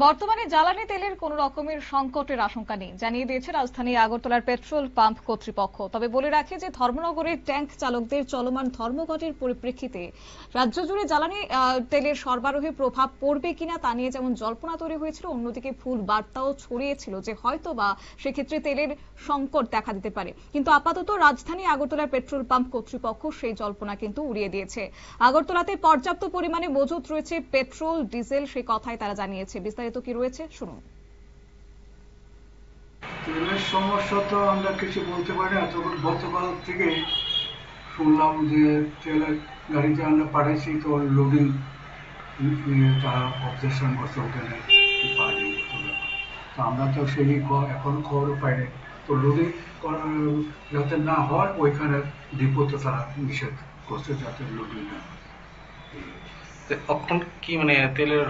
বর্তমানে জ্বালানি তেলের কোন রকমের সংকটের আশঙ্কা নেই জানিয়ে দিয়েছে রাজধানী আগরতলার পেট্রোল পাম্প কর্তৃপক্ষ। তবে বলে রাখে যে ধর্মনগরের ট্যাঙ্ক চালকদের চলমান ধর্মঘটের পরিপ্রেক্ষিতে রাজ্য জুড়ে জ্বালানি তেলের সরবরাহে প্রভাব পড়বে কিনা তা নিয়ে যেমন জল্পনা তৈরি হয়েছিল, অন্যদিকে ভুল বার্তাও ছড়িয়েছিল যে হয়তো বা সেক্ষেত্রে তেলের সংকট দেখা দিতে পারে। কিন্তু আপাতত রাজধানী আগরতলার পেট্রোল পাম্প কর্তৃপক্ষ সেই জল্পনা কিন্তু উড়িয়ে দিয়েছে। আগরতলাতে পর্যাপ্ত পরিমাণে মজুত রয়েছে পেট্রোল ডিজেল, সে কথাই তারা জানিয়েছে। বিস্তারিত কি রয়েছে শুনুন। তেলের সমস্যা তো আমরা কিছু বলতে পারি না, তখন গতকাল থেকে শুনলাম যে তেলের গাড়িতে আমরা পাঠাইছি, তো লোডিং নিয়ে তারা অবজেকশন করছে, ওখানে পাইনি। তো আমরা তো সেই এখনো খবরও পাইনি। তো লোডিং যাতে না হয় ওইখানে ডিপোতে তারা নিষেধ করছে যাতে লোডিং না হয়। তখন কি মানে তেলের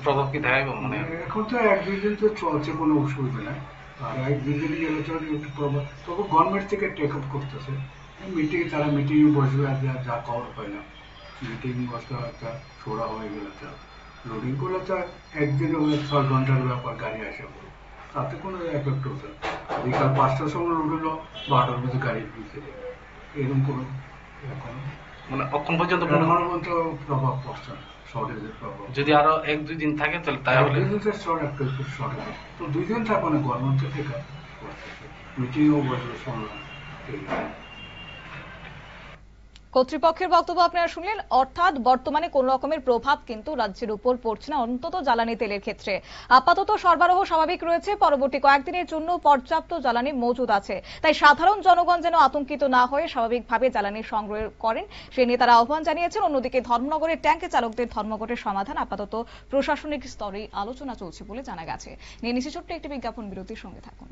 প্রভাব কি দেখাইব? মানে এখন তো এক দুই দিন তো চলছে, কোনো অসুবিধা নাই। আর এক দুই দিন গেলে তো একটু প্রভাব, তবে গভর্নমেন্ট থেকে টেক আপ করতেছে মিটিং, তারা মিটিংয়ে বসবে। আর যা খবর পাই না, মিটিং বসতে একটা ছোড়া হয়ে গেলে তো লোডিং করলে তো একদিনে 6 ঘন্টার ব্যাপার, গাড়ি আসে তাতে কোনো এফেক্ট হতো না। বিকাল 5টার সময় লোড হলো, 12টার মধ্যে গাড়ি ঢুকে যাবে, এরকম কোনো এখন মানে এখন পর্যন্ত আমার মতো প্রভাব পড়ছে না। যদি আরো 1-2 দিন থাকে তাহলে তো 2 দিন থাকবে না, গভর্নমেন্ট থেকে মিটিংও বসবে, শুনলাম। কর্তৃপক্ষের বক্তব্য আপনারা শুনলেন। অর্থাৎ বর্তমানে কোন রকমের প্রভাব কিন্তু রাজ্যের উপর পড়ছে না, অন্তত জ্বালানি তেলের ক্ষেত্রে। আপাতত সরবরাহ স্বাভাবিক রয়েছে, পরবর্তী কয়েকদিনের জন্য পর্যাপ্ত জ্বালানি মজুদ আছে। তাই সাধারণ জনগণ যেন আতঙ্কিত না হয়ে স্বাভাবিকভাবে জ্বালানি সংগ্রহ করেন, সে নিয়ে তারা আহ্বান জানিয়েছেন। অন্যদিকে ধর্মনগরের ট্যাঙ্কে চালকদের ধর্মঘটের সমাধান আপাতত প্রশাসনিক স্তরে আলোচনা চলছে বলে জানা গেছে। নিয়ে নিচ্ছে ছোট্ট একটি বিজ্ঞাপন বিরতির সঙ্গে থাকুন।